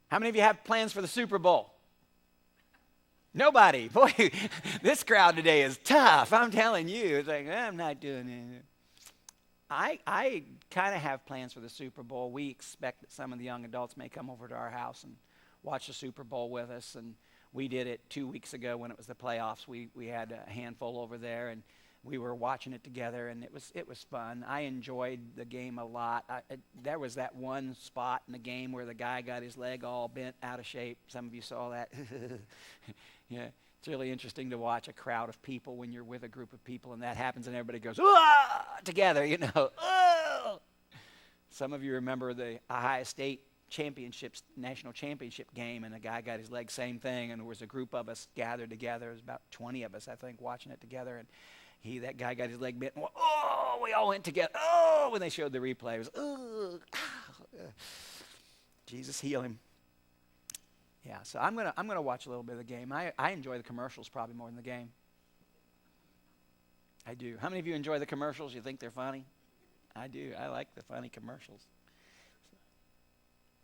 How many of you have plans for the Super Bowl? Nobody. Boy, this crowd today is tough. I'm telling you. It's like, I'm not doing it. I kind of have plans for the Super Bowl. We expect that some of the young adults may come over to our house and watch the Super Bowl with us. And we did it 2 weeks ago when it was the playoffs. We had a handful over there, and we were watching it together, and it was fun. I enjoyed the game a lot. There was that one spot in the game where the guy got his leg all bent out of shape. Some of you saw that. Yeah, it's really interesting to watch a crowd of people when you're with a group of people and that happens and everybody goes, "Ah!" together, you know. "Oh!" Some of you remember the Ohio State championships, national championship game, and a guy got his leg, same thing, and there was a group of us gathered together. There was about 20 of us, I think, watching it together, and that guy got his leg bent, and oh, we all went together. Oh, when they showed the replay, it was, oh, Jesus heal him. Yeah, so I'm gonna watch a little bit of the game. I enjoy the commercials probably more than the game. I do. How many of you enjoy the commercials? You think they're funny? I do. I like the funny commercials.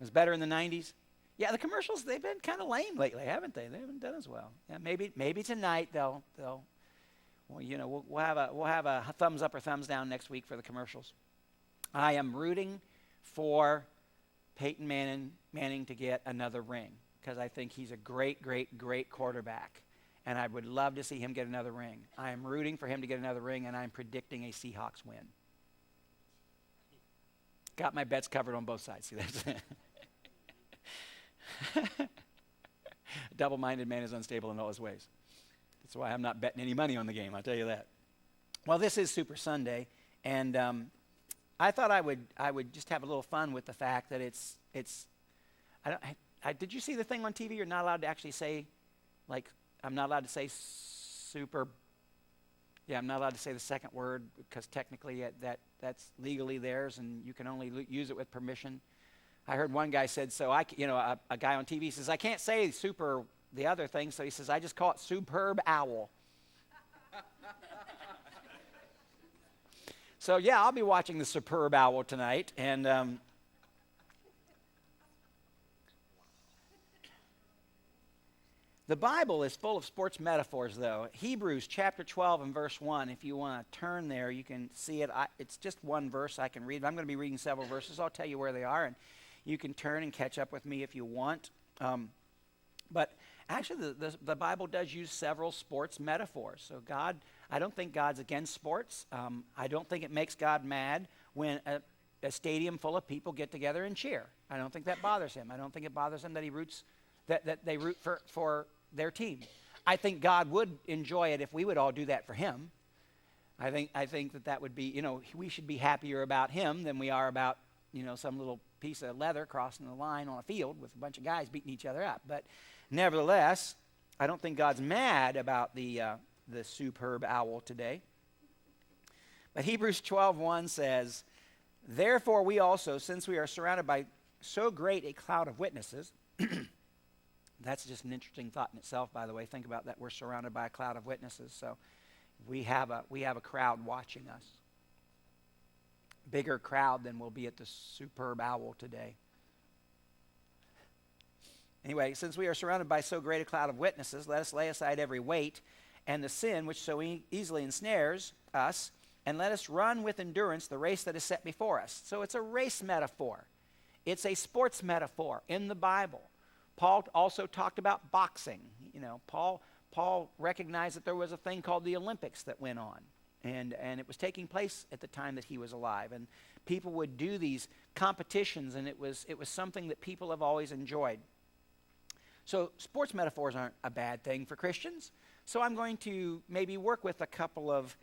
It was better in the 90s. Yeah, the commercials, they've been kind of lame lately, haven't they? They haven't done as well. Yeah, maybe tonight they'll well, you know, we'll have a thumbs up or thumbs down next week for the commercials. I am rooting for Peyton Manning to get another ring because I think he's a great, great, great quarterback, and I would love to see him get another ring. I am rooting for him to get another ring, and I'm predicting a Seahawks win. Got my bets covered on both sides. See, that's a double-minded man is unstable in all his ways. That's why I'm not betting any money on the game, I'll tell you that. Well, this is Super Sunday, and I thought I would just have a little fun with the fact that it's did you see the thing on TV? You're not allowed to actually say, like, I'm not allowed to say super. Yeah, I'm not allowed to say the second word because technically that's legally theirs, and you can only use it with permission. I heard one guy said, so a guy on TV says, I can't say super the other thing, so he says, I just call it superb owl. So yeah, I'll be watching the superb owl tonight, and the Bible is full of sports metaphors, though. Hebrews chapter 12 and verse 1, if you want to turn there, you can see it. It's just one verse I can read. I'm going to be reading several verses. I'll tell you where they are, and you can turn and catch up with me if you want. But actually, the Bible does use several sports metaphors. So I don't think God's against sports. I don't think it makes God mad when a stadium full of people get together and cheer. I don't think that bothers him. I don't think it bothers him that they root for their team. I think God would enjoy it if we would all do that for him. I think that would be, we should be happier about him than we are about, some little piece of leather crossing the line on a field with a bunch of guys beating each other up. But nevertheless, I don't think God's mad about the superb owl today. But Hebrews 12:1 says, therefore we also, since we are surrounded by so great a cloud of witnesses, that's just an interesting thought in itself, by the way. Think about that. We're surrounded by a cloud of witnesses. So we have a crowd watching us. Bigger crowd than will be at the superb owl today. Anyway, since we are surrounded by so great a cloud of witnesses, let us lay aside every weight and the sin which so easily ensnares us, and let us run with endurance the race that is set before us. So it's a race metaphor. It's a sports metaphor in the Bible. Paul also talked about boxing. Paul recognized that there was a thing called the Olympics that went on, and it was taking place at the time that he was alive. And people would do these competitions, and it was something that people have always enjoyed. So sports metaphors aren't a bad thing for Christians. So I'm going to maybe work with a couple of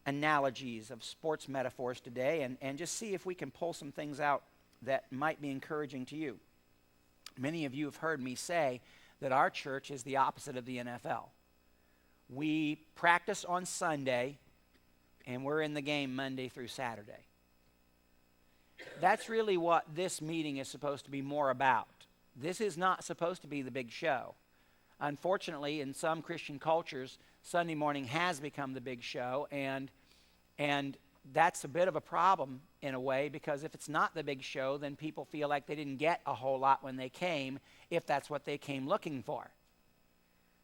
analogies of sports metaphors today and just see if we can pull some things out that might be encouraging to you. Many of you have heard me say that our church is the opposite of the NFL. We practice on Sunday, and we're in the game Monday through Saturday. That's really what this meeting is supposed to be more about. This is not supposed to be the big show. Unfortunately, in some Christian cultures, Sunday morning has become the big show, and that's a bit of a problem in a way, because if it's not the big show, then people feel like they didn't get a whole lot when they came, if that's what they came looking for.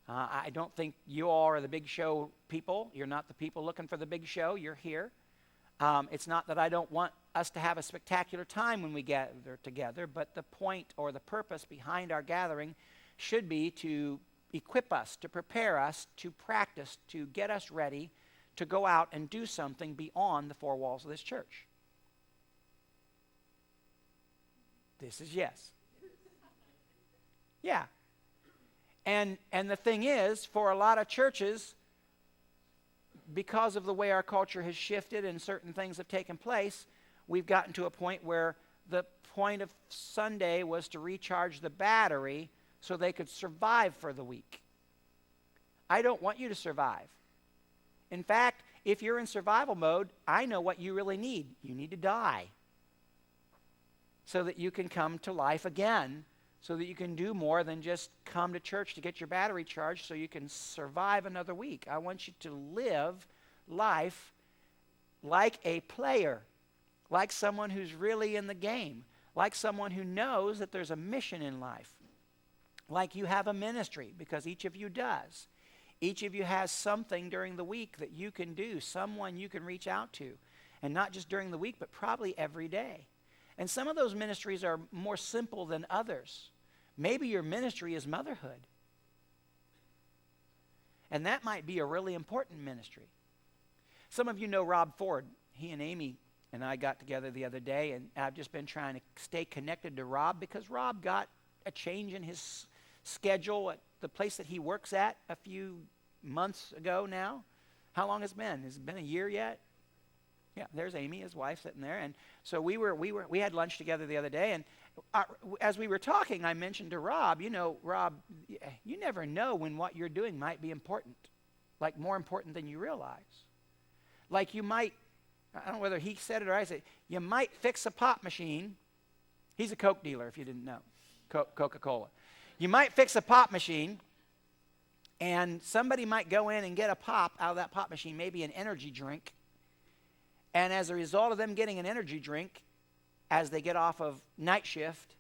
I don't think you all are the big show people. You're not the people looking for the big show. You're here. It's not that I don't want us to have a spectacular time when we gather together, but the point or the purpose behind our gathering should be to equip us, to prepare us, to practice, to get us ready to go out and do something beyond the four walls of this church. This is yes. Yeah. And the thing is, for a lot of churches, because of the way our culture has shifted and certain things have taken place, we've gotten to a point where the point of Sunday was to recharge the battery so they could survive for the week. I don't want you to survive. In fact, if you're in survival mode, I know what you really need. You need to die so that you can come to life again, so that you can do more than just come to church to get your battery charged so you can survive another week. I want you to live life like a player, like someone who's really in the game, like someone who knows that there's a mission in life, like you have a ministry, because each of you does. Each of you has something during the week that you can do, someone you can reach out to, and not just during the week, but probably every day. And some of those ministries are more simple than others. Maybe your ministry is motherhood. And that might be a really important ministry. Some of you know Rob Ford. He and Amy and I got together the other day, and I've just been trying to stay connected to Rob because Rob got a change in his schedule at the place that he works at a few months ago now. How long has it been? Has it been a year yet? Yeah, there's Amy, his wife, sitting there. And so we had lunch together the other day, and as we were talking, I mentioned to Rob, Rob, you never know when what you're doing might be important, like more important than you realize. Like you might, I don't know whether he said it or I said, you might fix a pop machine. He's a Coke dealer, if you didn't know, Coca-Cola. You might fix a pop machine, and somebody might go in and get a pop out of that pop machine, maybe an energy drink. And as a result of them getting an energy drink, as they get off of night shift,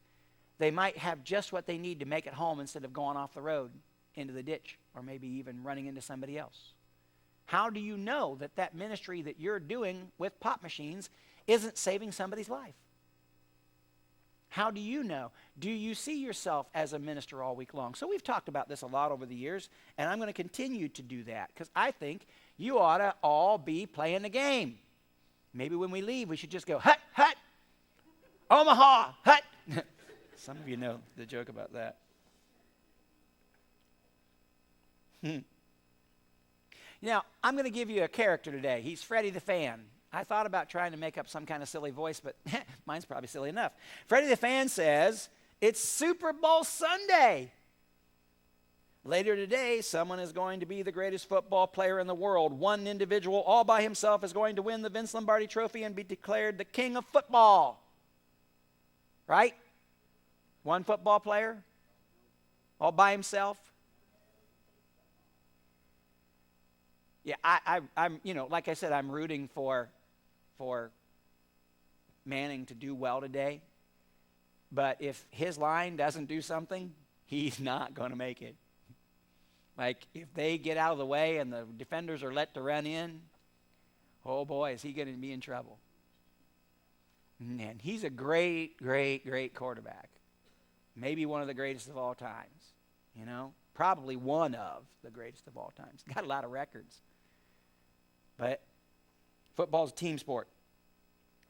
they might have just what they need to make it home instead of going off the road into the ditch or maybe even running into somebody else. How do you know that that ministry that you're doing with pop machines isn't saving somebody's life? How do you know? Do you see yourself as a minister all week long? So we've talked about this a lot over the years, and I'm going to continue to do that because I think you ought to all be playing the game. Maybe when we leave, we should just go, hut, hut, Omaha, hut. Some of you know the joke about that. Now, I'm going to give you a character today. He's Freddie the Fan. I thought about trying to make up some kind of silly voice, but mine's probably silly enough. Freddie the Fan says, it's Super Bowl Sunday. Later today, someone is going to be the greatest football player in the world. One individual all by himself is going to win the Vince Lombardi Trophy and be declared the king of football. Right? One football player all by himself. Yeah, I'm, like I said, I'm rooting for Manning to do well today. But if his line doesn't do something, he's not going to make it. Like, if they get out of the way and the defenders are let to run in, oh boy, is he going to be in trouble. And he's a great, great, great quarterback. Maybe one of the greatest of all times, Probably one of the greatest of all times. Got a lot of records. But football's a team sport.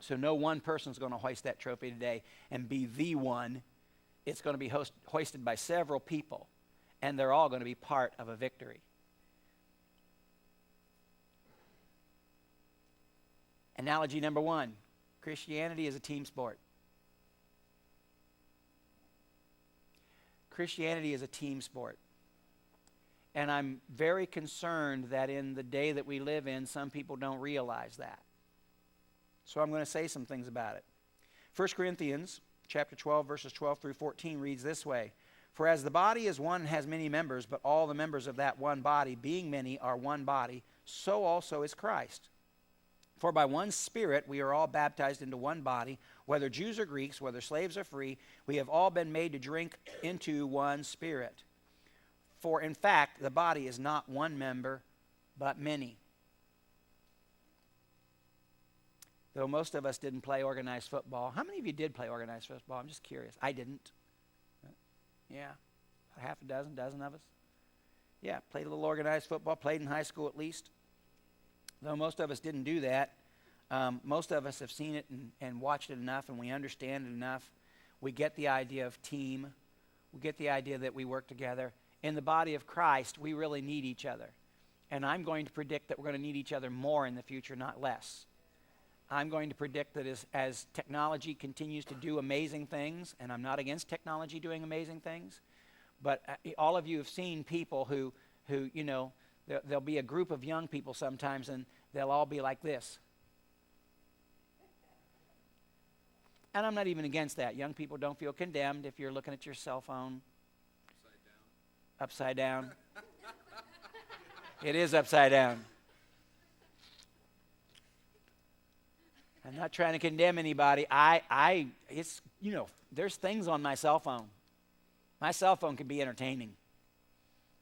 So no one person's going to hoist that trophy today and be the one. It's going to be hoisted by several people. And they're all going to be part of a victory. Analogy number 1. Christianity is a team sport. Christianity is a team sport. And I'm very concerned that in the day that we live in, some people don't realize that. So I'm going to say some things about it. 1 Corinthians chapter 12, verses 12 through 14 reads this way. For as the body is one and has many members, but all the members of that one body, being many, are one body, so also is Christ. For by one Spirit we are all baptized into one body, whether Jews or Greeks, whether slaves or free, we have all been made to drink into one Spirit. For in fact, the body is not one member, but many. Though most of us didn't play organized football. How many of you did play organized football? I'm just curious. I didn't. Yeah, about half a dozen of us. Yeah, played a little organized football, played in high school at least. Though most of us didn't do that, most of us have seen it and watched it enough, and we understand it enough. We get the idea of team. We get the idea that we work together. In the body of Christ, we really need each other. And I'm going to predict that we're going to need each other more in the future, not less. I'm going to predict that as technology continues to do amazing things, and I'm not against technology doing amazing things, but all of you have seen people who you know, there'll be a group of young people sometimes, and they'll all be like this. And I'm not even against that. Young people, don't feel condemned if you're looking at your cell phone. Upside down. It is upside down. I'm not trying to condemn anybody. It's, you know, there's things on my cell phone. My cell phone can be entertaining.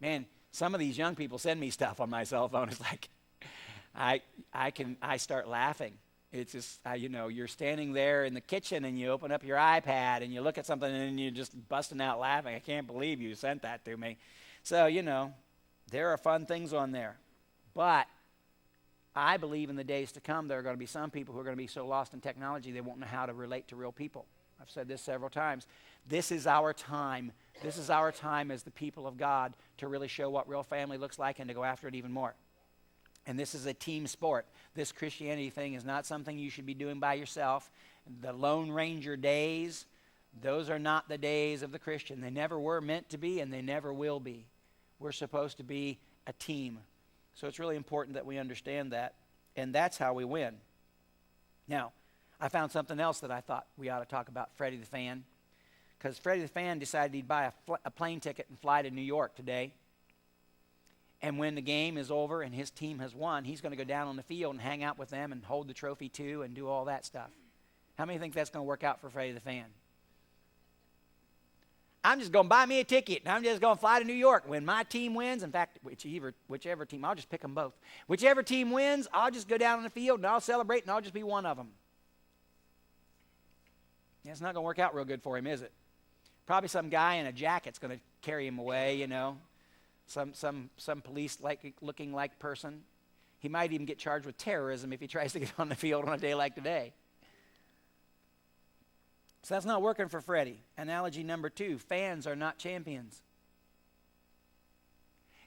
Man, some of these young people send me stuff on my cell phone. It's like, I start laughing. It's just, you know, you're standing there in the kitchen and you open up your iPad and you look at something and you're just busting out laughing. I can't believe you sent that to me. So, you know, there are fun things on there. But I believe in the days to come there are going to be some people who are going to be so lost in technology they won't know how to relate to real people. I've said this several times. This is our time. This is our time as the people of God to really show what real family looks like and to go after it even more. And this is a team sport. This Christianity thing is not something you should be doing by yourself. The Lone Ranger days, those are not the days of the Christian. They never were meant to be, and they never will be. We're supposed to be a team. So it's really important that we understand that, and that's how we win. Now, I found something else that I thought we ought to talk about, Freddie the Fan, because Freddie the Fan decided he'd buy a plane ticket and fly to New York today. And when the game is over and his team has won, he's going to go down on the field and hang out with them and hold the trophy too and do all that stuff. How many think that's going to work out for Freddie the Fan? I'm just going to buy me a ticket and I'm just going to fly to New York. When my team wins, in fact, whichever team, I'll just pick them both. Whichever team wins, I'll just go down on the field and I'll celebrate and I'll just be one of them. Yeah, it's not going to work out real good for him, is it? Probably some guy in a jacket's going to carry him away, you know. Some police-looking like person. He might even get charged with terrorism if he tries to get on the field on a day like today. So that's not working for Freddie. Analogy number 2, fans are not champions.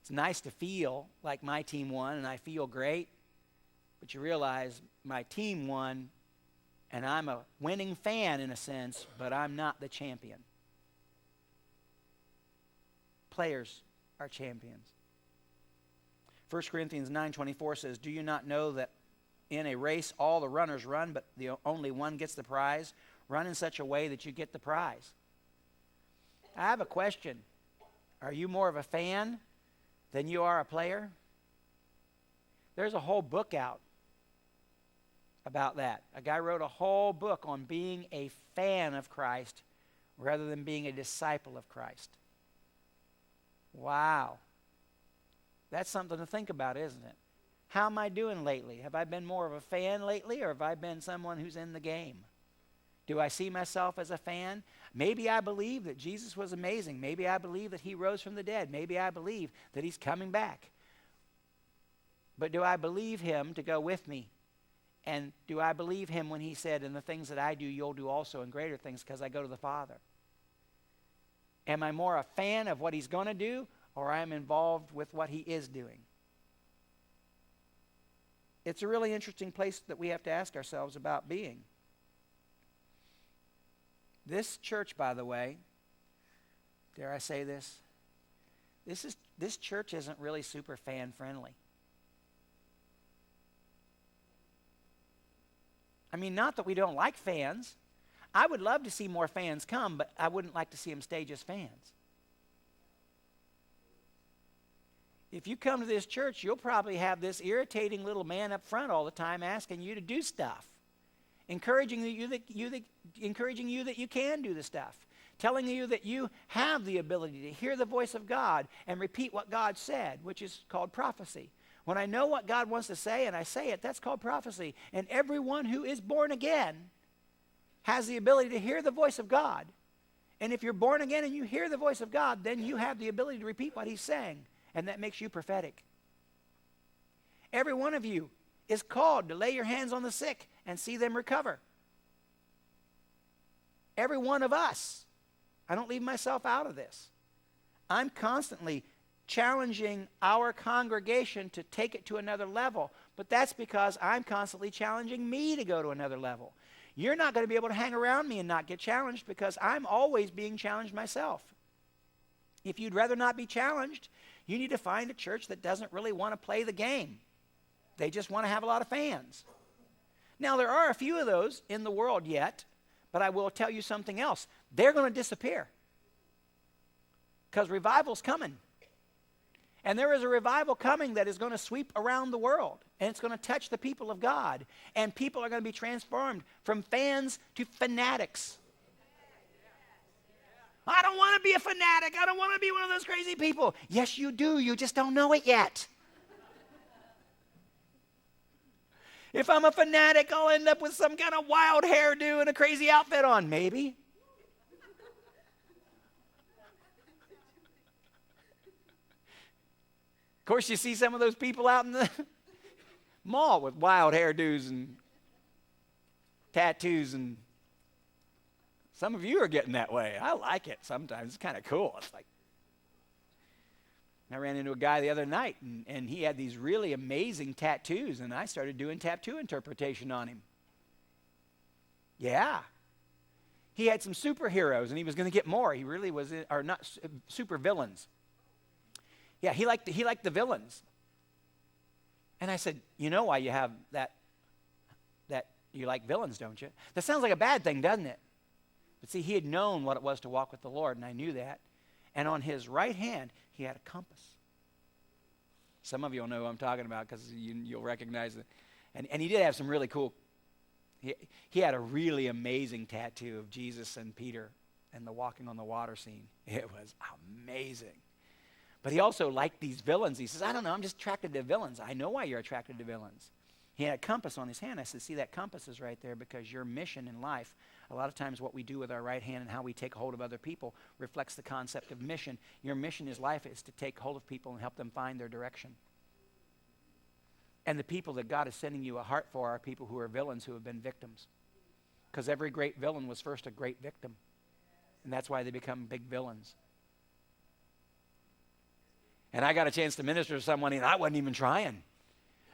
It's nice to feel like my team won and I feel great, but you realize my team won and I'm a winning fan in a sense, but I'm not the champion. Players are champions. 1 Corinthians 9:24 says, "Do you not know that in a race all the runners run, but only one gets the prize? Run in such a way that you get the prize." I have a question. Are you more of a fan than you are a player? There's a whole book out about that. A guy wrote a whole book on being a fan of Christ rather than being a disciple of Christ. Wow. That's something to think about, isn't it? How am I doing lately? Have I been more of a fan lately, or have I been someone who's in the game? Do I see myself as a fan? Maybe I believe that Jesus was amazing. Maybe I believe that he rose from the dead. Maybe I believe that he's coming back. But do I believe him to go with me? And do I believe him when he said, "In the things that I do, you'll do also, and greater things, because I go to the Father"? Am I more a fan of what he's going to do, or I am involved with what he is doing? It's a really interesting place that we have to ask ourselves about being. This church, by the way, dare I say this? This church isn't really super fan friendly. I mean, not that we don't like fans. I would love to see more fans come, but I wouldn't like to see them stay just fans. if you come to this church, you'll probably have this irritating little man up front all the time asking you to do stuff, encouraging you that you can do the stuff, telling you that you have the ability to hear the voice of God and repeat what God said, which is called prophecy. When I know what God wants to say and I say it, that's called prophecy. And everyone who is born again has the ability to hear the voice of God. And if you're born again and you hear the voice of God, then you have the ability to repeat what he's saying. And that makes you prophetic. Every one of you is called to lay your hands on the sick and see them recover. Every one of us. I don't leave myself out of this. I'm constantly challenging our congregation to take it to another level. But that's because I'm constantly challenging me to go to another level. You're not going to be able to hang around me and not get challenged because I'm always being challenged myself. If you'd rather not be challenged, you need to find a church that doesn't really want to play the game. They just want to have a lot of fans. Now, there are a few of those in the world yet, but I will tell you something else. They're going to disappear because revival's coming. And there is a revival coming that is going to sweep around the world. And it's going to touch the people of God. And people are going to be transformed from fans to fanatics. I don't want to be a fanatic. I don't want to be one of those crazy people. Yes, you do. You just don't know it yet. If I'm a fanatic, I'll end up with some kind of wild hairdo and a crazy outfit on, maybe. Of course, you see some of those people out in the mall with wild hairdos and tattoos, and some of you are getting that way. I like it sometimes. It's kind of cool. It's like, I ran into a guy the other night, and he had these really amazing tattoos, and I started doing tattoo interpretation on him. Yeah. He had some superheroes, and he was going to get more. He really was, or not super villains. Yeah, he liked the villains. And I said, you know why you have that you like villains, don't you? That sounds like a bad thing, doesn't it? But see, he had known what it was to walk with the Lord, and I knew that. And on his right hand, he had a compass. Some of you will know who I'm talking about because you'll recognize it. And he did have some really cool, he had a really amazing tattoo of Jesus and Peter and the walking on the water scene. It was amazing. But he also liked these villains. He says, I don't know, I'm just attracted to villains. I know why you're attracted to villains. He had a compass on his hand. I said, see, that compass is right there because your mission in life, a lot of times what we do with our right hand and how we take hold of other people reflects the concept of mission. Your mission in life is to take hold of people and help them find their direction. And the people that God is sending you a heart for are people who are villains who have been victims. Because every great villain was first a great victim. And that's why they become big villains. And I got a chance to minister to someone, and I wasn't even trying.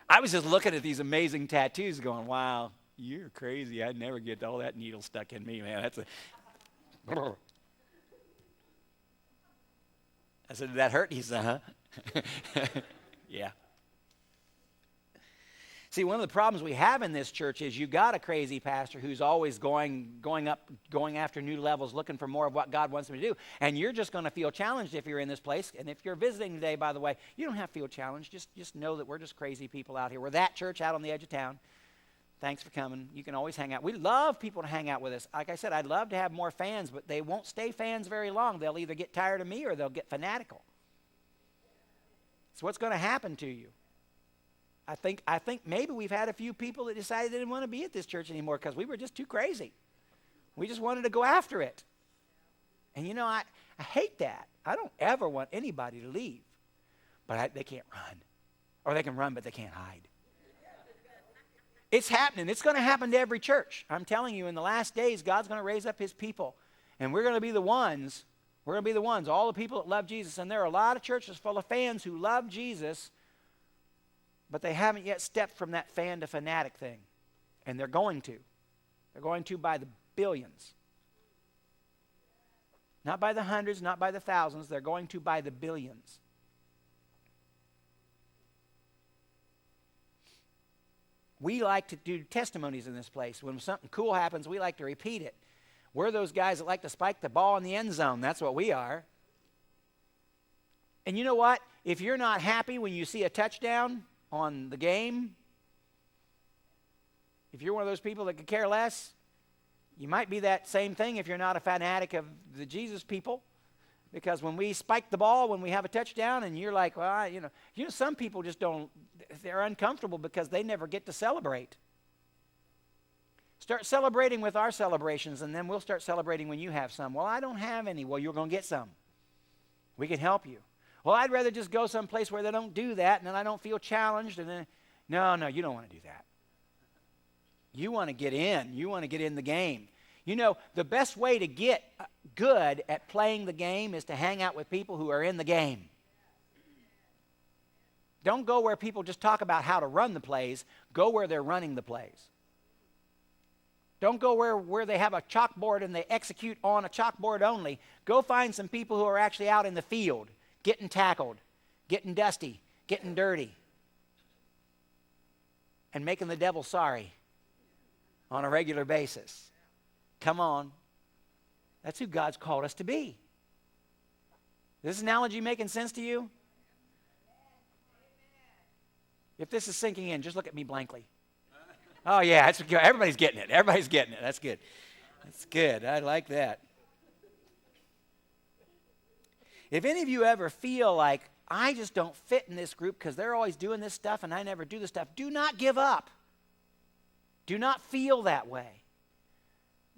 I was just looking at these amazing tattoos going, wow, you're crazy. I'd never get all that needle stuck in me, man. That's a... I said, did that hurt? He said, huh? Yeah. See, one of the problems we have in this church is you got a crazy pastor who's always going after new levels, looking for more of what God wants him to do. And you're just going to feel challenged if you're in this place. And if you're visiting today, by the way, you don't have to feel challenged. Just know that we're just crazy people out here. We're that church out on the edge of town. Thanks for coming. You can always hang out. We love people to hang out with us. Like I said, I'd love to have more fans, but they won't stay fans very long. They'll either get tired of me or they'll get fanatical. So what's going to happen to you? I think maybe we've had a few people that decided they didn't want to be at this church anymore because we were just too crazy. We just wanted to go after it. And you know, I hate that. I don't ever want anybody to leave. But they can't run. Or they can run, but they can't hide. It's happening. It's going to happen to every church. I'm telling you, in the last days, God's going to raise up his people. And we're going to be the ones, all the people that love Jesus. And there are a lot of churches full of fans who love Jesus, but they haven't yet stepped from that fan to fanatic thing. And they're going to. They're going to by the billions. Not by the hundreds, not by the thousands. They're going to by the billions. We like to do testimonies in this place. When something cool happens, we like to repeat it. We're those guys that like to spike the ball in the end zone. That's what we are. And you know what? If you're not happy when you see a touchdown on the game, if you're one of those people that could care less, you might be that same thing if you're not a fanatic of the Jesus people. Because when we spike the ball, when we have a touchdown, and you're like, well, some people just don't, they're uncomfortable because they never get to celebrate. Start celebrating with our celebrations, and then we'll start celebrating when you have some. Well, I don't have any. Well, you're going to get some. We can help you. Well, I'd rather just go someplace where they don't do that, and then I don't feel challenged. And then, no, you don't want to do that. You want to get in. You want to get in the game. You know, the best way to get good at playing the game is to hang out with people who are in the game. Don't go where people just talk about how to run the plays. Go where they're running the plays. Don't go where they have a chalkboard and they execute on a chalkboard only. Go find some people who are actually out in the field, getting tackled, getting dusty, getting dirty, and making the devil sorry on a regular basis. Come on. That's who God's called us to be. Is this analogy making sense to you? If this is sinking in, just look at me blankly. Oh, yeah, everybody's getting it. Everybody's getting it. That's good. That's good. I like that. If any of you ever feel like, I just don't fit in this group because they're always doing this stuff and I never do this stuff, do not give up. Do not feel that way.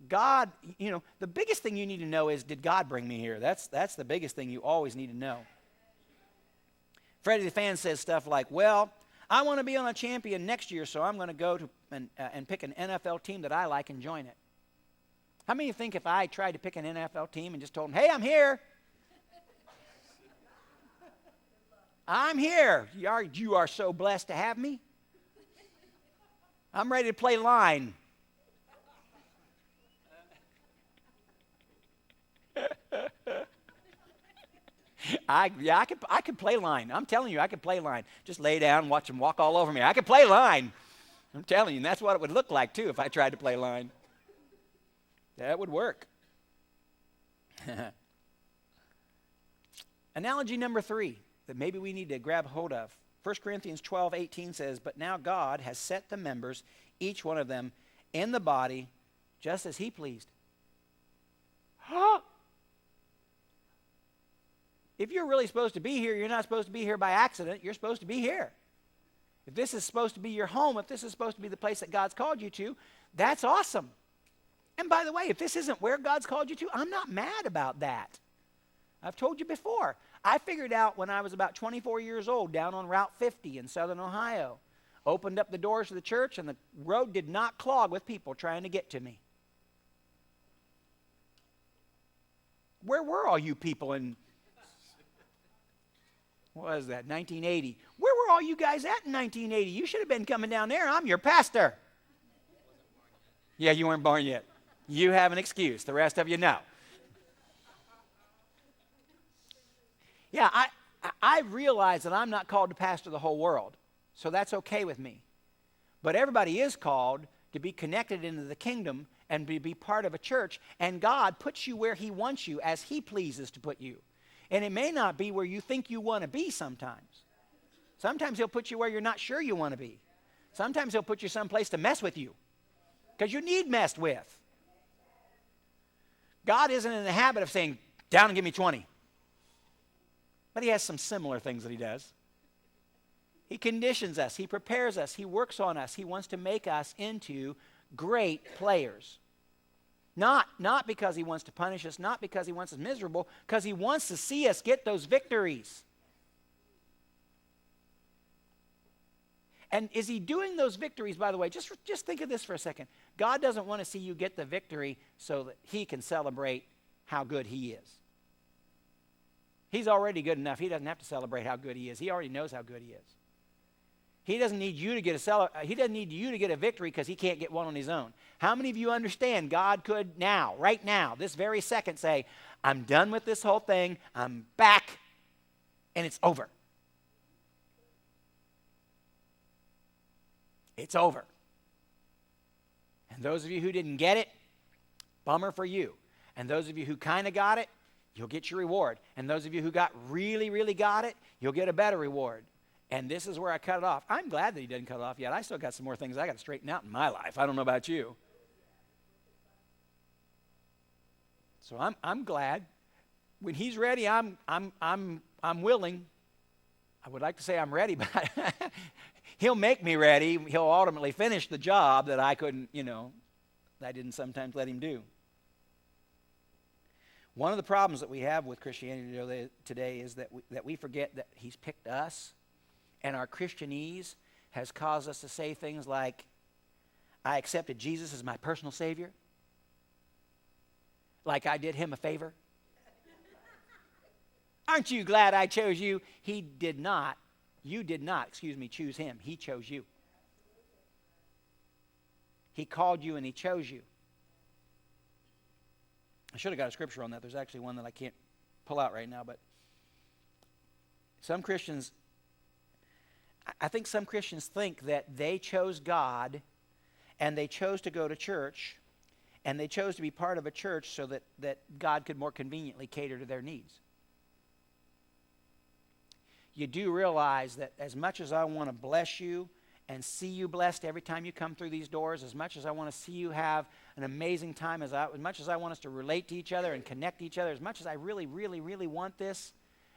God, the biggest thing you need to know is, did God bring me here? That's the biggest thing you always need to know. Freddie the fan says stuff like, well, I want to be on a champion next year, so I'm going to go to and pick an NFL team that I like and join it. How many of you think if I tried to pick an NFL team and just told them, hey, I'm here. I'm here. You are so blessed to have me. I'm ready to play line. I could play line. I'm telling you, I could play line. Just lay down and watch them walk all over me. I could play line. I'm telling you, and that's what it would look like, too, if I tried to play line. That would work. Analogy number 3 that maybe we need to grab hold of. 1 Corinthians 12:18 says, but now God has set the members, each one of them, in the body just as he pleased. If you're really supposed to be here, you're not supposed to be here by accident. You're supposed to be here. If this is supposed to be your home, if this is supposed to be the place that God's called you to, that's awesome. And by the way, if this isn't where God's called you to, I'm not mad about that. I've told you before. I figured out when I was about 24 years old down on Route 50 in southern Ohio. Opened up the doors of the church and the road did not clog with people trying to get to me. Where were all you people in, what was that, 1980? Where were all you guys at in 1980? You should have been coming down there. I'm your pastor. Yeah, you weren't born yet. You have an excuse. The rest of you know. Yeah, I realize that I'm not called to pastor the whole world, so that's okay with me. But everybody is called to be connected into the kingdom and be part of a church, and God puts you where he wants you as he pleases to put you. And it may not be where you think you want to be sometimes. Sometimes he'll put you where you're not sure you want to be. Sometimes he'll put you someplace to mess with you because you need messed with. God isn't in the habit of saying, down and give me 20. But he has some similar things that he does. He conditions us. He prepares us. He works on us. He wants to make us into great players. Not because he wants to punish us, not because he wants us miserable, because he wants to see us get those victories. And is he doing those victories, by the way, just think of this for a second. God doesn't want to see you get the victory so that he can celebrate how good he is. He's already good enough. He doesn't have to celebrate how good he is. He already knows how good he is. He doesn't need you to get a victory because he can't get one on his own. How many of you understand God could now, right now, this very second say, I'm done with this whole thing. I'm back and it's over. It's over. And those of you who didn't get it, bummer for you. And those of you who kind of got it, you'll get your reward. And those of you who got really, really got it, you'll get a better reward. And this is where I cut it off. I'm glad that he didn't cut it off yet. I still got some more things I got to straighten out in my life. I don't know about you. So I'm glad. When he's ready, I'm willing. I would like to say I'm ready, but he'll make me ready. He'll ultimately finish the job that I couldn't, that I didn't sometimes let him do. One of the problems that we have with Christianity today is that we forget that he's picked us, and our Christianese has caused us to say things like, I accepted Jesus as my personal Savior, like I did him a favor. Aren't you glad I chose you? You did not, choose him. He chose you. He called you and he chose you. I should have got a scripture on that. There's actually one that I can't pull out right now, but I think some Christians think that they chose God and they chose to go to church and they chose to be part of a church so that God could more conveniently cater to their needs. You do realize that as much as I want to bless you and see you blessed every time you come through these doors, as much as I want to see you have an amazing time, as much as I want us to relate to each other and connect to each other, as much as I really, really, really want this,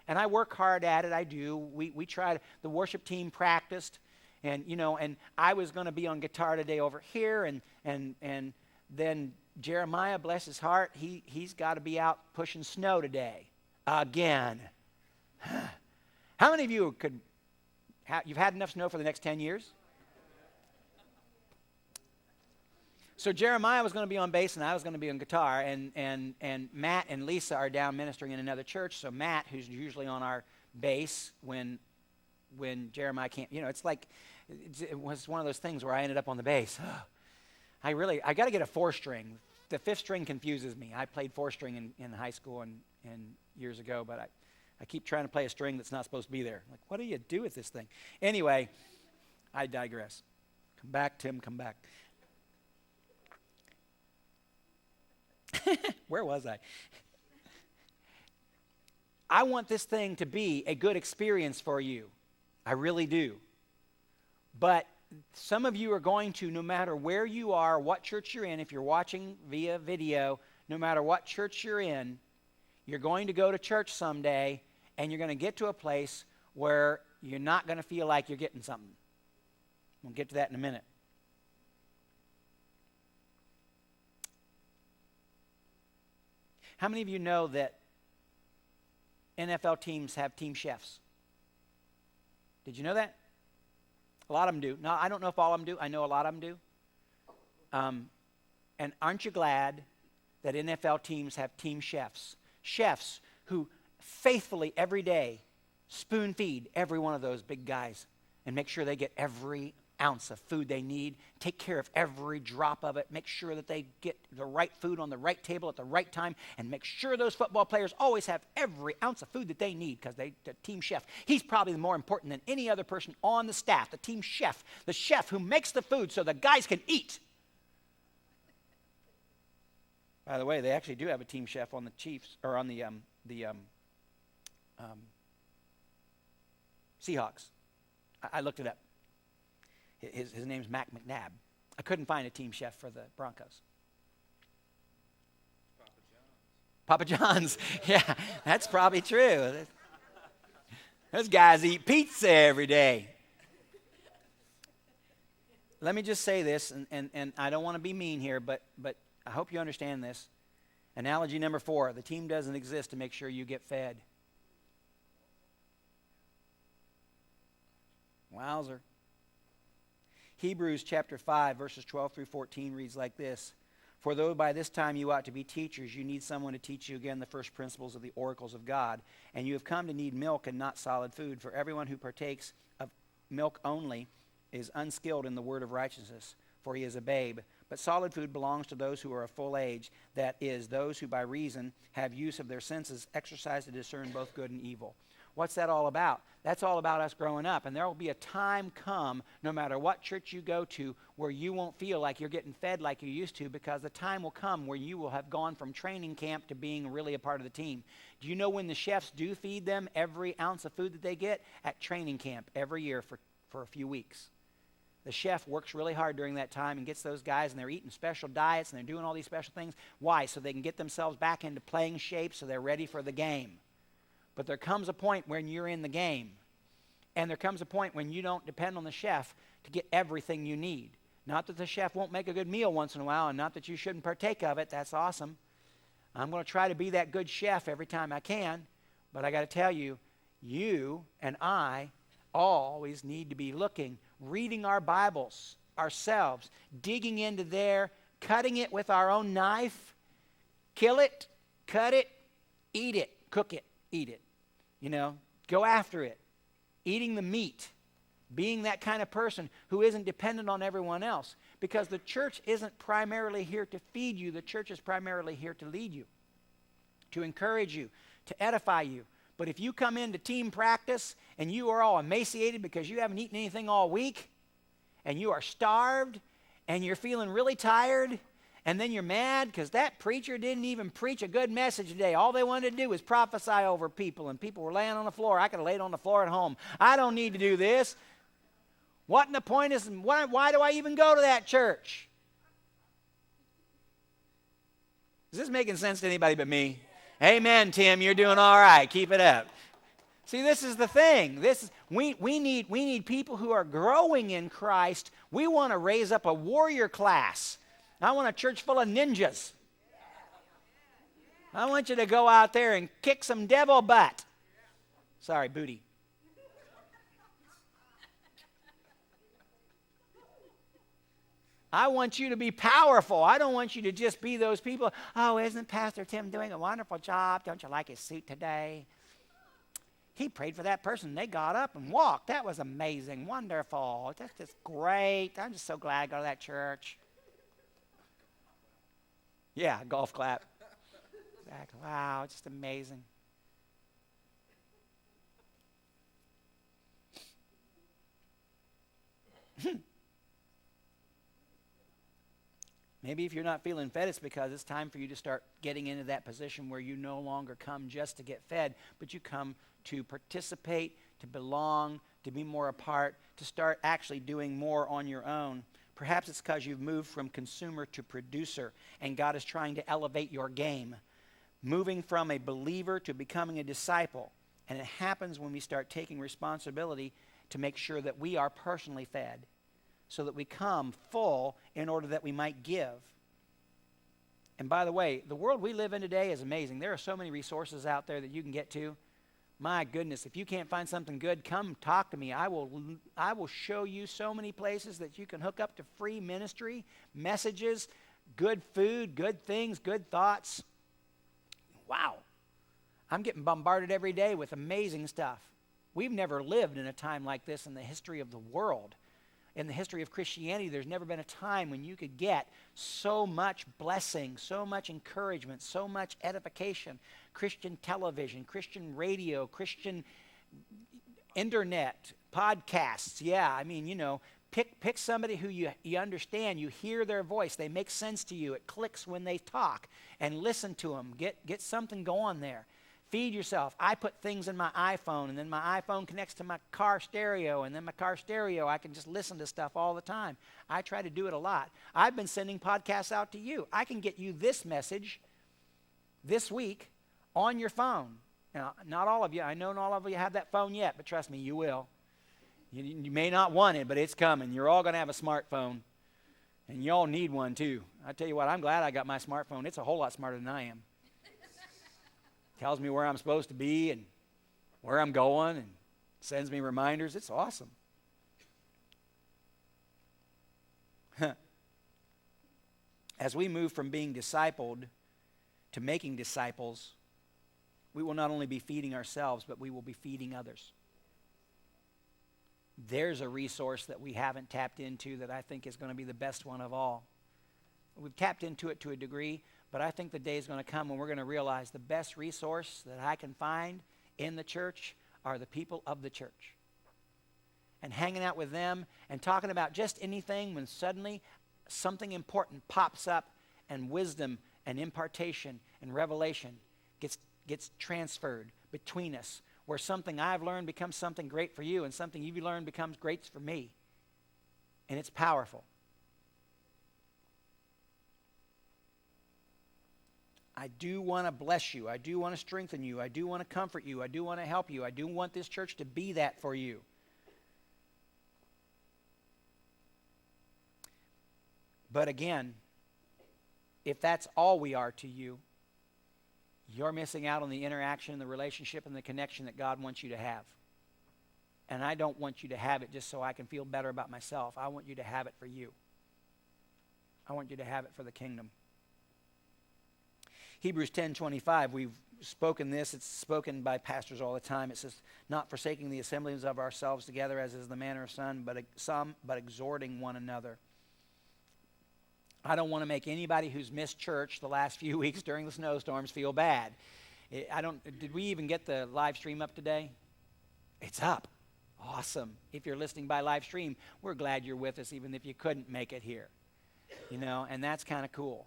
and I work hard at it, I do. We tried, the worship team practiced, and I was going to be on guitar today over here, and then Jeremiah, bless his heart, he's got to be out pushing snow today again. How many of you you've had enough snow for the next 10 years? So Jeremiah was going to be on bass and I was going to be on guitar, and Matt and Lisa are down ministering in another church. So Matt, who's usually on our bass when Jeremiah can't, it's like, it was one of those things where I ended up on the bass. I got to get a 4-string. The 5th string confuses me. I played 4-string in high school and years ago, but I keep trying to play a string that's not supposed to be there. Like, what do you do with this thing? Anyway, I digress. Come back, Tim, come back. Where was I? I want this thing to be a good experience for you. I really do. But some of you are going to, no matter where you are, what church you're in, if you're watching via video, no matter what church you're in, you're going to go to church someday, and you're going to get to a place where you're not going to feel like you're getting something. We'll get to that in a minute. How many of you know that NFL teams have team chefs? Did you know that? A lot of them do. No, I don't know if all of them do. I know a lot of them do. And aren't you glad that NFL teams have team chefs? Chefs who faithfully every day spoon feed every one of those big guys and make sure they get every ounce of food they need, take care of every drop of it, make sure that they get the right food on the right table at the right time, and make sure those football players always have every ounce of food that they need, because the team chef, he's probably more important than any other person on the staff, the team chef, the chef who makes the food so the guys can eat. By the way, they actually do have a team chef on the Chiefs, or on the Seahawks. I looked it up. His name's Mac McNabb. I couldn't find a team chef for the Broncos. Papa John's. Yeah, that's probably true. Those guys eat pizza every day. Let me just say this, and I don't want to be mean here, but I hope you understand this. Analogy number 4, the team doesn't exist to make sure you get fed. Wowzer. Hebrews chapter 5, verses 12 through 14 reads like this. For though by this time you ought to be teachers, you need someone to teach you again the first principles of the oracles of God. And you have come to need milk and not solid food. For everyone who partakes of milk only is unskilled in the word of righteousness, for he is a babe. But solid food belongs to those who are of full age, that is, those who by reason have use of their senses exercise to discern both good and evil. What's that all about? That's all about us growing up. And there will be a time come, no matter what church you go to, where you won't feel like you're getting fed like you used to, because the time will come where you will have gone from training camp to being really a part of the team. Do you know when the chefs do feed them every ounce of food that they get? At training camp every year for a few weeks. The chef works really hard during that time and gets those guys, and they're eating special diets, and they're doing all these special things. Why? So they can get themselves back into playing shape so they're ready for the game. But there comes a point when you're in the game, and there comes a point when you don't depend on the chef to get everything you need. Not that the chef won't make a good meal once in a while, and not that you shouldn't partake of it. That's awesome. I'm going to try to be that good chef every time I can, but I got to tell you, you and I always need to be looking, reading our Bibles ourselves, digging into there, cutting it with our own knife, kill it, cut it, eat it, cook it, eat it. Go after it. Eating the meat, being that kind of person who isn't dependent on everyone else. Because the church isn't primarily here to feed you. The church is primarily here to lead you, to encourage you, to edify you. But if you come into team practice and you are all emaciated because you haven't eaten anything all week, and you are starved, and you're feeling really tired, and then you're mad because that preacher didn't even preach a good message today. All they wanted to do was prophesy over people, and people were laying on the floor. I could have laid on the floor at home. I don't need to do this. What in the point is, why do I even go to that church? Is this making sense to anybody but me? Amen, Tim. You're doing all right. Keep it up. See, this is the thing. We need people who are growing in Christ. We want to raise up a warrior class. I want a church full of ninjas. I want you to go out there and kick some devil butt. Sorry, booty. I want you to be powerful. I don't want you to just be those people. Oh, isn't Pastor Tim doing a wonderful job? Don't you like his suit today? He prayed for that person. They got up and walked. That was amazing. Wonderful. That's just great. I'm just so glad I go to that church. Yeah, golf clap. Exactly. Wow, it's just amazing. Maybe if you're not feeling fed, it's because it's time for you to start getting into that position where you no longer come just to get fed, but you come to participate, to belong, to be more a part, to start actually doing more on your own. Perhaps it's because you've moved from consumer to producer, and God is trying to elevate your game, moving from a believer to becoming a disciple. And it happens when we start taking responsibility to make sure that we are personally fed, so that we come full in order that we might give. And by the way, the world we live in today is amazing. There are so many resources out there that you can get to. My goodness, if you can't find something good, come talk to me. I will show you so many places that you can hook up to free ministry, messages, good food, good things, good thoughts. Wow. I'm getting bombarded every day with amazing stuff. We've never lived in a time like this in the history of the world. In the history of Christianity, there's never been a time when you could get so much blessing, so much encouragement, so much edification. Christian television, Christian radio, Christian internet, podcasts. Yeah, I mean, pick somebody who you understand. You hear their voice. They make sense to you. It clicks when they talk. And listen to them. Get something going there. Feed yourself. I put things in my iPhone, and then my iPhone connects to my car stereo, and then my car stereo, I can just listen to stuff all the time. I try to do it a lot. I've been sending podcasts out to you. I can get you this message this week on your phone. Now, not all of you. I know not all of you have that phone yet, but trust me, you will. You may not want it, but it's coming. You're all going to have a smartphone, and you all need one too. I tell you what, I'm glad I got my smartphone. It's a whole lot smarter than I am. Tells me where I'm supposed to be and where I'm going and sends me reminders. It's awesome. As we move from being discipled to making disciples, we will not only be feeding ourselves, but we will be feeding others. There's a resource that we haven't tapped into that I think is going to be the best one of all. We've tapped into it to a degree, but I think the day is going to come when we're going to realize the best resource that I can find in the church are the people of the church. And hanging out with them and talking about just anything when suddenly something important pops up and wisdom and impartation and revelation gets transferred between us, where something I've learned becomes something great for you and something you've learned becomes great for me. And it's powerful. I do want to bless you. I do want to strengthen you. I do want to comfort you. I do want to help you. I do want this church to be that for you. But again, if that's all we are to you, you're missing out on the interaction, the relationship, and the connection that God wants you to have. And I don't want you to have it just so I can feel better about myself. I want you to have it for you. I want you to have it for the kingdom. Hebrews 10:25, we've spoken this. It's spoken by pastors all the time. It says, not forsaking the assemblies of ourselves together, as is the manner of some, but exhorting one another. I don't want to make anybody who's missed church the last few weeks during the snowstorms feel bad. Did we even get the live stream up today? It's up. Awesome. If you're listening by live stream, we're glad you're with us, even if you couldn't make it here. And that's kind of cool.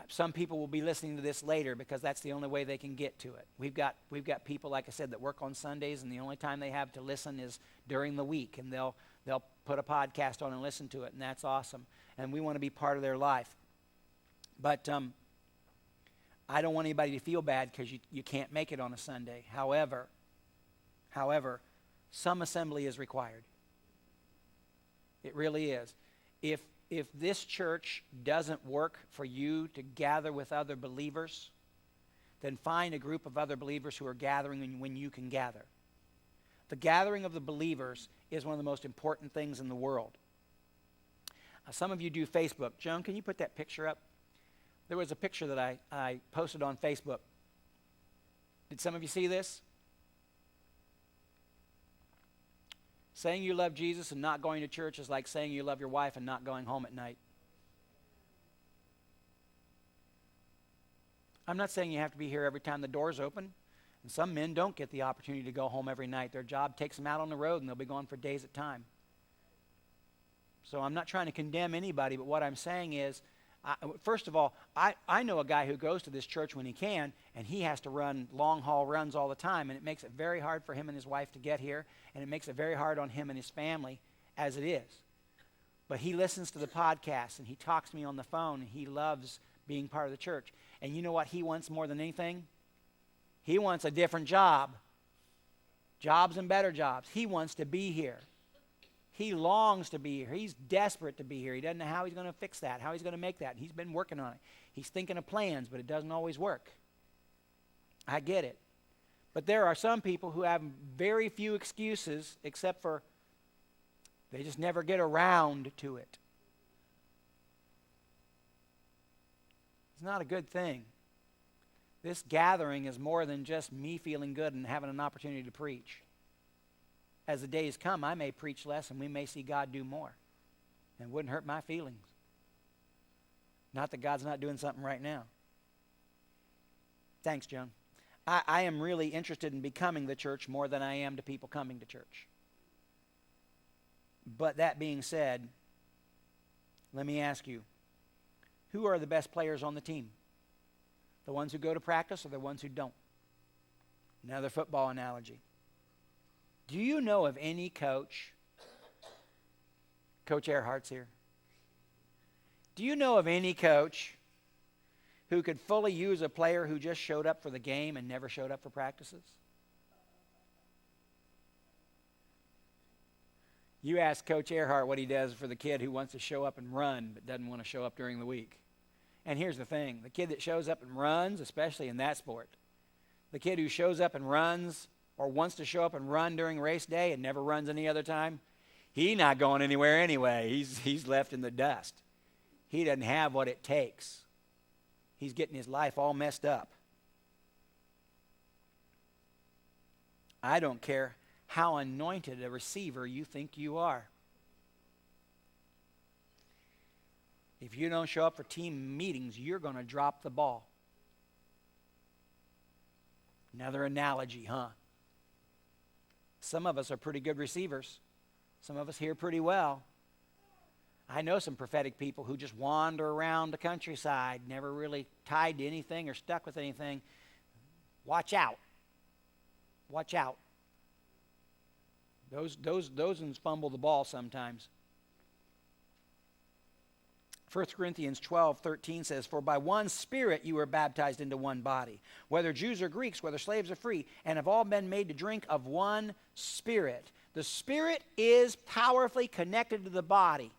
Some people will be listening to this later because that's the only way they can get to it. We've got people, like I said, that work on Sundays, and the only time they have to listen is during the week, and they'll put a podcast on and listen to it, and that's awesome. And we want to be part of their life. But I don't want anybody to feel bad because you can't make it on a Sunday. However, some assembly is required. It really is. If this church doesn't work for you to gather with other believers, then find a group of other believers who are gathering when you can gather. The gathering of the believers is one of the most important things in the world. Some of you do Facebook. Joan, can you put that picture up? There was a picture that I posted on Facebook. Did some of you see this? Saying you love Jesus and not going to church is like saying you love your wife and not going home at night. I'm not saying you have to be here every time the door's open. And some men don't get the opportunity to go home every night. Their job takes them out on the road and they'll be gone for days at a time. So I'm not trying to condemn anybody, but what I'm saying is, first of all, I know a guy who goes to this church when he can, and he has to run long-haul runs all the time, and it makes it very hard for him and his wife to get here, and it makes it very hard on him and his family as it is. But he listens to the podcast, and he talks to me on the phone, and he loves being part of the church. And you know what he wants more than anything? He wants a different job. Jobs and better jobs. He wants to be here. He longs to be here. He's desperate to be here. He doesn't know how he's going to fix that, how he's going to make that. He's been working on it. He's thinking of plans, but it doesn't always work. I get it. But there are some people who have very few excuses, except for they just never get around to it. It's not a good thing. This gathering is more than just me feeling good and having an opportunity to preach. As the days come, I may preach less and we may see God do more. And it wouldn't hurt my feelings. Not that God's not doing something right now. Thanks, Joan. I am really interested in becoming the church more than I am to people coming to church. But that being said, let me ask you, who are the best players on the team? The ones who go to practice or the ones who don't? Another football analogy. Do you know of any coach? Coach Earhart's here. Do you know of any coach who could fully use a player who just showed up for the game and never showed up for practices? You ask Coach Earhart what he does for the kid who wants to show up and run but doesn't want to show up during the week. And here's the thing. The kid that shows up and runs, especially in that sport, the kid who shows up and runs or wants to show up and run during race day and never runs any other time, he's not going anywhere anyway. He's left in the dust. He doesn't have what it takes. He's getting his life all messed up. I don't care how anointed a receiver you think you are. If you don't show up for team meetings, you're going to drop the ball. Another analogy, huh? Some of us are pretty good receivers. Some of us hear pretty well. I know some prophetic people who just wander around the countryside, never really tied to anything or stuck with anything. Watch out. Watch out. Those ones fumble the ball sometimes. 1 Corinthians 12:13 says, "For by one Spirit you were baptized into one body, whether Jews or Greeks, whether slaves or free, and have all been made to drink of one Spirit." The Spirit is powerfully connected to the body.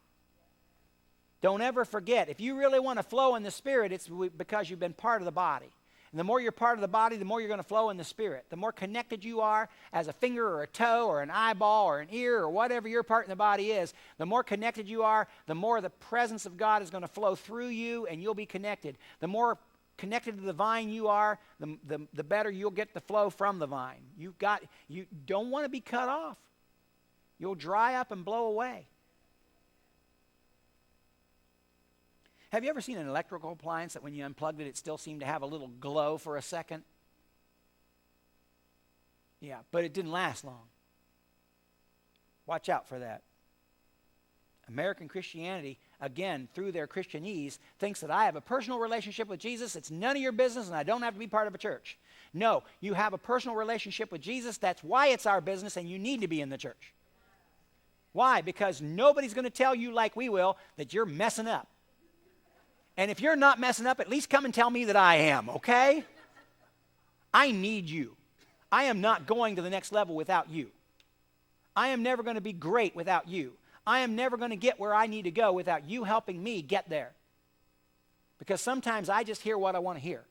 Don't ever forget, if you really want to flow in the Spirit, it's because you've been part of the body. And the more you're part of the body, the more you're going to flow in the Spirit. The more connected you are as a finger or a toe or an eyeball or an ear or whatever your part in the body is, the more connected you are, the more the presence of God is going to flow through you and you'll be connected. The more connected to the vine you are, the better you'll get the flow from the vine. You don't want to be cut off. You'll dry up and blow away. Have you ever seen an electrical appliance that when you unplugged it, it still seemed to have a little glow for a second? Yeah, but it didn't last long. Watch out for that. American Christianity, again, through their Christianese, thinks that I have a personal relationship with Jesus. It's none of your business, and I don't have to be part of a church. No, you have a personal relationship with Jesus. That's why it's our business, and you need to be in the church. Why? Because nobody's going to tell you like we will that you're messing up. And if you're not messing up, at least come and tell me that I am, okay? I need you. I am not going to the next level without you. I am never going to be great without you. I am never going to get where I need to go without you helping me get there. Because sometimes I just hear what I want to hear.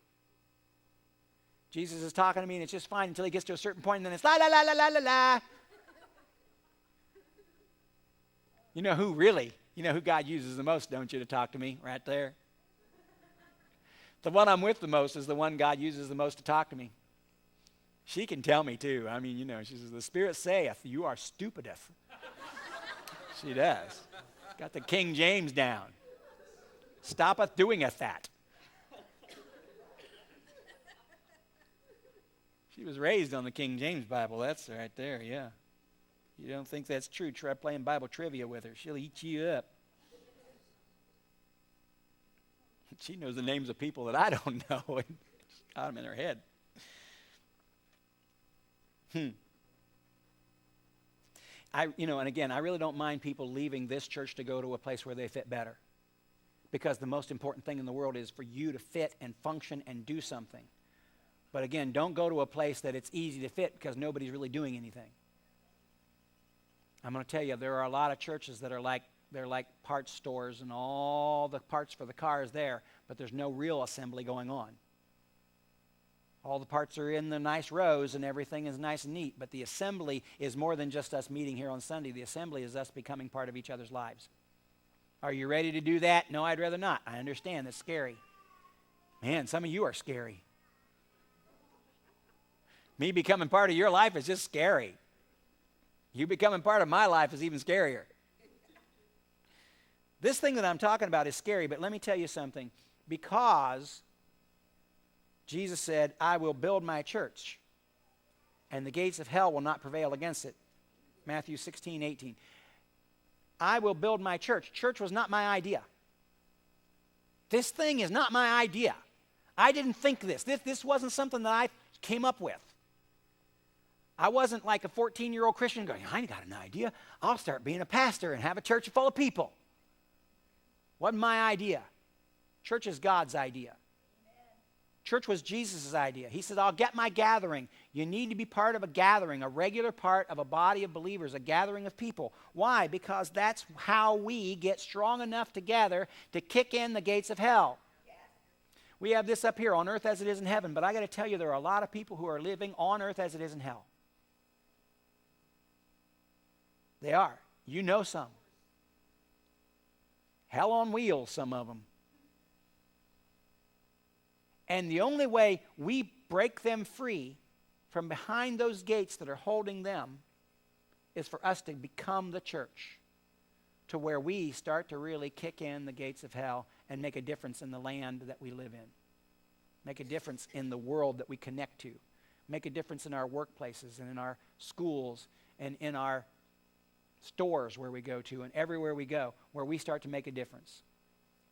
Jesus is talking to me and it's just fine until he gets to a certain point and then it's la la la la la la la. You know who God uses the most, don't you, to talk to me? Right there. The one I'm with the most is the one God uses the most to talk to me. She can tell me too. I mean, she says, "The Spirit saith, you are stupideth." She does. Got the King James down. "Stoppeth doingeth that." She was raised on the King James Bible. That's right there, yeah. You don't think that's true? Try playing Bible trivia with her. She'll eat you up. She knows the names of people that I don't know, and she's got them in her head. And again, I really don't mind people leaving this church to go to a place where they fit better. Because the most important thing in the world is for you to fit and function and do something. But again, don't go to a place that it's easy to fit because nobody's really doing anything. I'm going to tell you, there are a lot of churches that are like parts stores and all the parts for the car is there, but there's no real assembly going on. All the parts are in the nice rows and everything is nice and neat, but the assembly is more than just us meeting here on Sunday. The assembly is us becoming part of each other's lives. Are you ready to do that? No, I'd rather not. I understand. It's scary. Man, some of you are scary. Me becoming part of your life is just scary. You becoming part of my life is even scarier. This thing that I'm talking about is scary, but let me tell you something. Because Jesus said, "I will build my church, and the gates of hell will not prevail against it." Matthew 16:18. I will build my church. Church was not my idea. This thing is not my idea. I didn't think this. This wasn't something that I came up with. I wasn't like a 14-year-old Christian going, "I got an idea. I'll start being a pastor and have a church full of people." Wasn't my idea. Church is God's idea. Church was Jesus' idea. He said, "I'll get my gathering." You need to be part of a gathering, a regular part of a body of believers, a gathering of people. Why? Because that's how we get strong enough together to kick in the gates of hell. We have this up here, on earth as it is in heaven, but I got to tell you, there are a lot of people who are living on earth as it is in hell. They are. You know some. Hell on wheels, some of them. And the only way we break them free from behind those gates that are holding them is for us to become the church, to where we start to really kick in the gates of hell and make a difference in the land that we live in. Make a difference in the world that we connect to. Make a difference in our workplaces and in our schools and in our stores where we go to and everywhere we go, where we start to make a difference.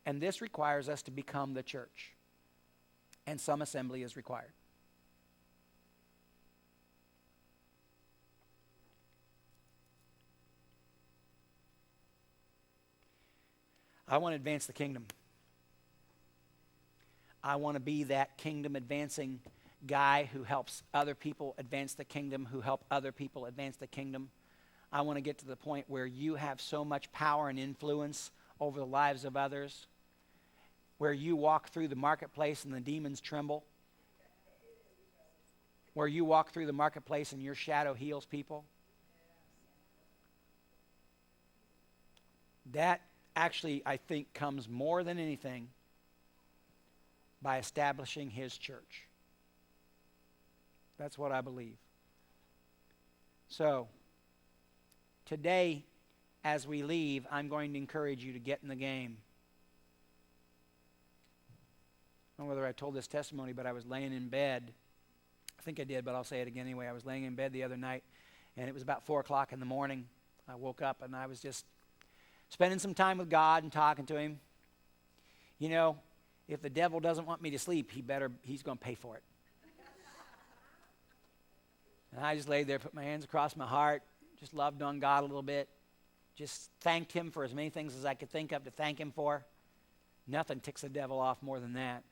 And this requires us to become the church. And some assembly is required. I want to advance the kingdom. I want to be that kingdom advancing guy who helps other people advance the kingdom, who help other people advance the kingdom. I want to get to the point where you have so much power and influence over the lives of others, where you walk through the marketplace and the demons tremble, where you walk through the marketplace and your shadow heals people. That actually, I think, comes more than anything by establishing his church. That's what I believe. So, today, as we leave, I'm going to encourage you to get in the game. I don't know whether I told this testimony, but I was laying in bed. I think I did, but I'll say it again anyway. I was laying in bed the other night, and it was about 4 o'clock in the morning. I woke up, and I was just spending some time with God and talking to him. You know, if the devil doesn't want me to sleep, he's going to pay for it. And I just laid there, put my hands across my heart, just loved on God a little bit, just thanked him for as many things as I could think of to thank him for. Nothing ticks the devil off more than that.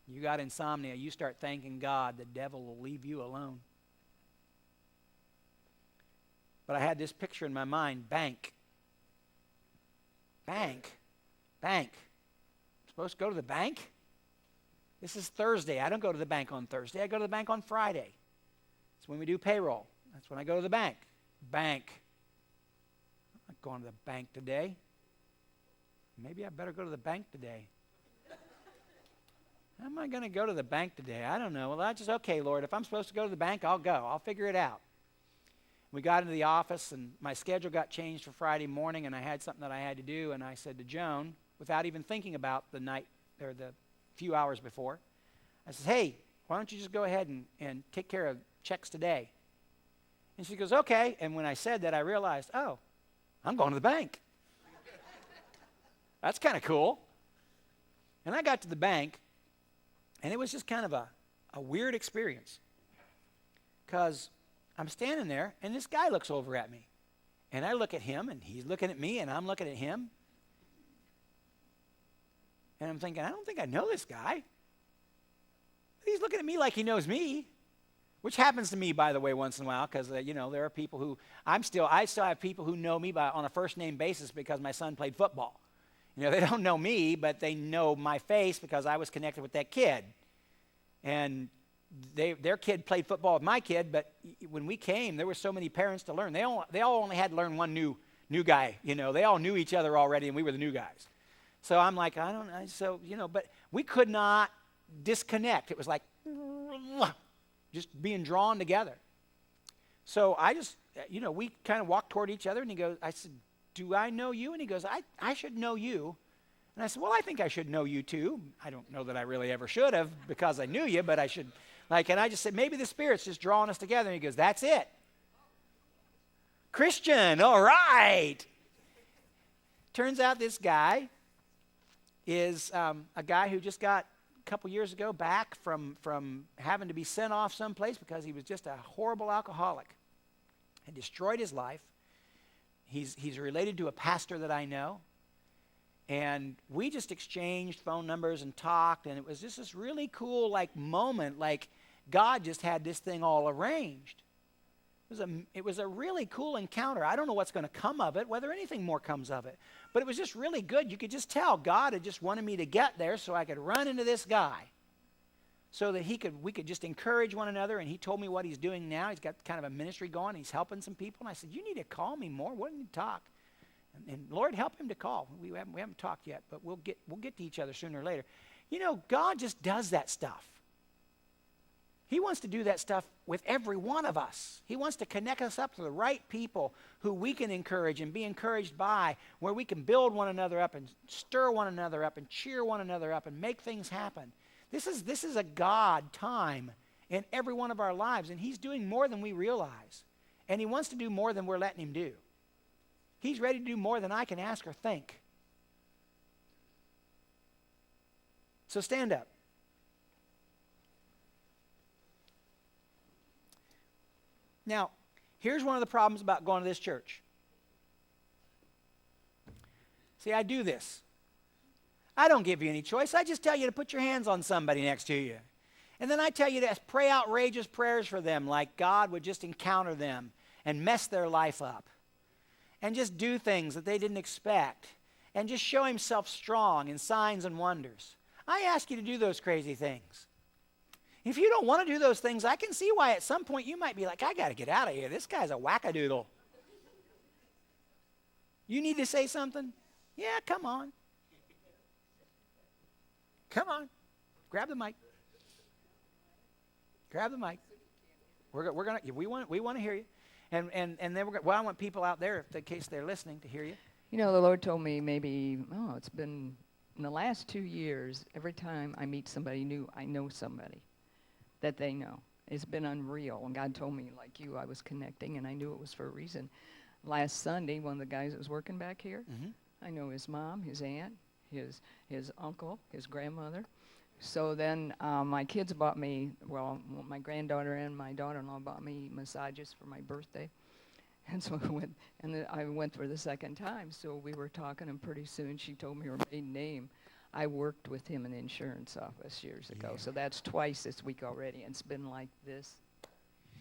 You got insomnia, you start thanking God, the devil will leave you alone. But I had this picture in my mind, bank. I'm supposed to go to the bank? This is Thursday. I don't go to the bank on Thursday. I go to the bank on Friday. It's when we do payroll. That's when I go to the bank. I'm not going to the bank today. Maybe I better go to the bank today. How am I going to go to the bank today? I don't know. Well, that's just okay, Lord. If I'm supposed to go to the bank, I'll go. I'll figure it out. We got into the office, and my schedule got changed for Friday morning, and I had something that I had to do, and I said to Joan, without even thinking about the night or the few hours before, I said, hey, why don't you just go ahead and take care of checks today? And she goes, okay. And when I said that, I realized, oh, I'm going to the bank. That's kind of cool. And I got to the bank, and it was just kind of a weird experience, because I'm standing there, and this guy looks over at me. And I look at him, and he's looking at me, and I'm looking at him. And I'm thinking, I don't think I know this guy. He's looking at me like he knows me, which happens to me, by the way, once in a while, because, there are people who, I still have people who know me on a first-name basis because my son played football. They don't know me, but they know my face because I was connected with that kid. And their kid played football with my kid, but when we came, there were so many parents to learn. They all only had to learn one new guy. They all knew each other already, and we were the new guys. So I'm like, I don't know. So, but we could not disconnect. It was like just being drawn together. So I just, we kind of walked toward each other, and I said, do I know you? And he goes, I should know you. And I said, well, I think I should know you too. I don't know that I really ever should have because I knew you, but I should. And I just said, maybe the Spirit's just drawing us together. And he goes, that's it. Christian, all right. Turns out this guy is a guy who just got a couple years ago back from having to be sent off someplace because he was just a horrible alcoholic and destroyed his life. He's related to a pastor that I know. And we just exchanged phone numbers and talked, and it was just this really cool moment, like God just had this thing all arranged. It was a really cool encounter. I don't know what's going to come of it, whether anything more comes of it. But it was just really good. You could just tell God had just wanted me to get there so I could run into this guy so that we could just encourage one another. And he told me what he's doing now. He's got kind of a ministry going. He's helping some people. And I said, you need to call me more. Why don't you talk? And Lord, help him to call. We haven't talked yet, but we'll get to each other sooner or later. God just does that stuff. He wants to do that stuff with every one of us. He wants to connect us up to the right people who we can encourage and be encouraged by, where we can build one another up and stir one another up and cheer one another up and make things happen. This is a God time in every one of our lives, and he's doing more than we realize. And he wants to do more than we're letting him do. He's ready to do more than I can ask or think. So stand up. Now, here's one of the problems about going to this church. See, I do this. I don't give you any choice. I just tell you to put your hands on somebody next to you. And then I tell you to pray outrageous prayers for them, like God would just encounter them and mess their life up. And just do things that they didn't expect. And just show himself strong in signs and wonders. I ask you to do those crazy things. If you don't want to do those things, I can see why at some point you might be like, I got to get out of here. This guy's a wackadoodle. You need to say something? Yeah, come on. Come on. Grab the mic. Grab the mic. We want to hear you. And then I want people out there, in case they're listening, to hear you. You know, the Lord told me it's been in the last 2 years, every time I meet somebody new, I know somebody that they know. It's been unreal. And God told me, like you, I was connecting, and I knew it was for a reason. Last Sunday, one of the guys that was working back here, I know his mom, his aunt, his uncle, his grandmother. So then my kids bought me, my granddaughter and my daughter-in-law bought me massages for my birthday. And so I went for the second time. So we were talking, and pretty soon she told me her maiden name. I worked with him in the insurance office years ago. So that's twice this week already, and it's been like this.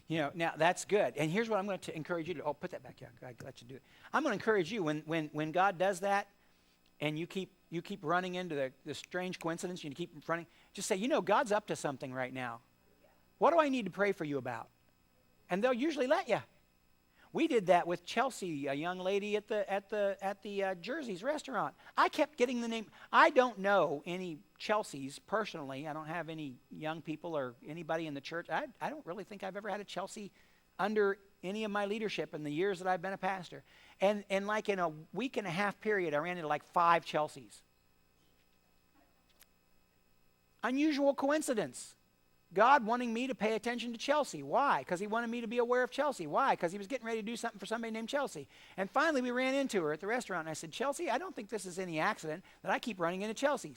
You know, now that's good. And here's what I'm going to encourage you to. Oh, put that back. Yeah, I let you do it. I'm going to encourage you when God does that, and you keep running into the strange coincidence, you keep running. Just say, God's up to something right now. What do I need to pray for you about? And they'll usually let you. We did that with Chelsea, a young lady at the Jersey's restaurant. I kept getting the name. I don't know any Chelseas personally. I don't have any young people or anybody in the church. I don't really think I've ever had a Chelsea under any of my leadership in the years that I've been a pastor. And like in a week and a half period, I ran into like 5 Chelseas. Unusual coincidence. God wanting me to pay attention to Chelsea. Why? Because he wanted me to be aware of Chelsea. Why? Because he was getting ready to do something for somebody named Chelsea. And finally we ran into her at the restaurant, and I said, Chelsea, I don't think this is any accident that I keep running into Chelsea.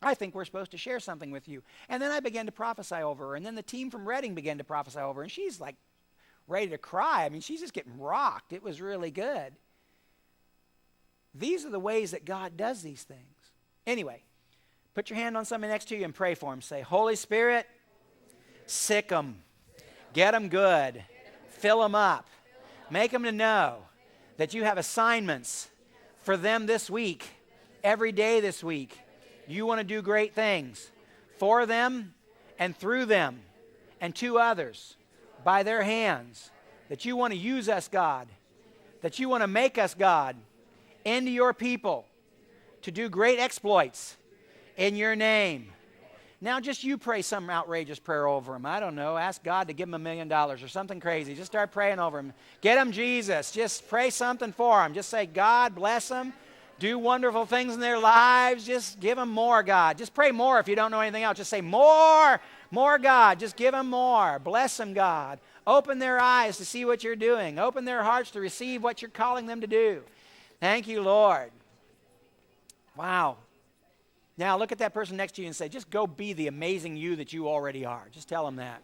I think we're supposed to share something with you. And then I began to prophesy over her, and then the team from Reading began to prophesy over her, and she's like ready to cry. I mean, she's just getting rocked. It was really good. These are the ways that God does these things. Anyway, put your hand on somebody next to you and pray for them. Say, Holy Spirit, sick them. Get them good. Fill them up. Make them to know that you have assignments for them this week, every day this week. You want to do great things for them and through them and to others by their hands. That you want to use us, God. That you want to make us, God, into your people to do great exploits in your name. Now just you pray some outrageous prayer over them. I don't know. Ask God to give them $1 million or something crazy. Just start praying over them. Get them Jesus. Just pray something for them. Just say, God bless them. Do wonderful things in their lives. Just give them more, God. Just pray more if you don't know anything else. Just say more, God. Just give them more. Bless them, God. Open their eyes to see what you're doing. Open their hearts to receive what you're calling them to do. Thank you, Lord. Wow. Now look at that person next to you and say, just go be the amazing you that you already are. Just tell them that.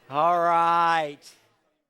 All right.